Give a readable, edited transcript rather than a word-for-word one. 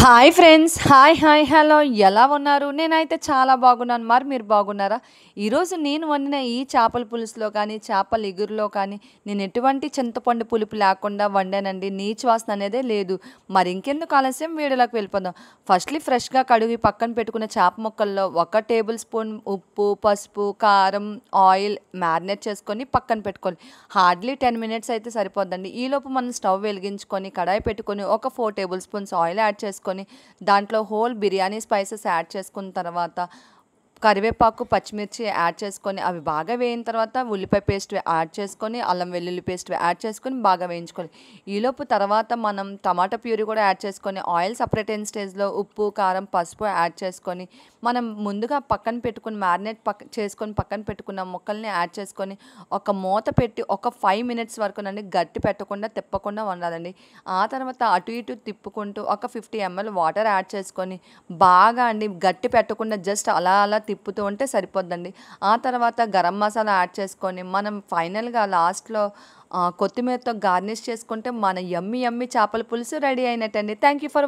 Hi friends. Hello. ఎలా ఉన్నారు? నేనైతే చాలా బాగున్నాను. మరి మీరు బాగున్నారా? ఈరోజు నేను వండిన ఈ చేపల పులుసులో కానీ, చేపల ఇగురులో కానీ నేను ఎటువంటి చింతపండు పులుపు లేకుండా వండానండి. నీచు వాసన అనేదే లేదు. మరి ఇంకెందుకు ఆలస్యం వీడియోలోకి వెళ్ళిపోదాం. ఫస్ట్‌లీ ఫ్రెష్‌గా కడిగి పక్కన పెట్టుకున్న చేప ముక్కల్లో 1 టేబుల్ స్పూన్ ఉప్పు, పసుపు, కారం, ఆయిల్ మ్యారినేట్ చేసుకొని పక్కన పెట్టుకోవాలి. హార్డ్‌లీ 10 మినిట్స్ అయితే సరిపోద్దండి. ఈలోపు మనం స్టవ్ వెలిగించుకొని కడాయి పెట్టుకొని ఒక 4 టేబుల్ స్పూన్స్ ఆయిల్ యాడ్ చేసుకొని దాంట్లో హోల్ బిర్యానీ స్పైసెస్ యాడ్ చేసుకున్న తర్వాత కరివేపాకు, పచ్చిమిర్చి యాడ్ చేసుకొని అవి బాగా వేగిన తర్వాత ఉల్లిపాయ పేస్ట్ యాడ్ చేసుకొని, అల్లం వెల్లుల్లి పేస్ట్ యాడ్ చేసుకొని బాగా వేయించుకోవాలి. ఈలోపు తర్వాత మనం టమాటా ప్యూరీ కూడా యాడ్ చేసుకొని ఆయిల్ సపరేట్ అయిన స్టేజ్‌లో ఉప్పు, కారం, పసుపు యాడ్ చేసుకొని మనం ముందుగా పక్కన పెట్టుకుని మ్యారినేట్ చేసుకొని పక్కన పెట్టుకున్న ముక్కల్ని యాడ్ చేసుకొని ఒక మూత పెట్టి ఒక 5 మినిట్స్ వరకునండి గట్టి పెట్టకుండా తిప్పకుండా వండాలండి. ఆ తర్వాత అటు ఇటు తిప్పుకుంటూ ఒక 50 ఎంఎల్ వాటర్ యాడ్ చేసుకొని బాగా అండి గట్టి పెట్టకుండా జస్ట్ అలా అలా తిప్పుతూ ఉంటే సరిపోద్దండి. ఆ తర్వాత గరం మసాలా యాడ్ చేసుకొని మనం ఫైనల్‌గా లాస్ట్‌లో కొత్తిమీరతో గార్నిష్ చేసుకుంటే మన యమ్మీ యమ్మీ చేపల పులుసు రెడీ అయినట్టండి. Thank you for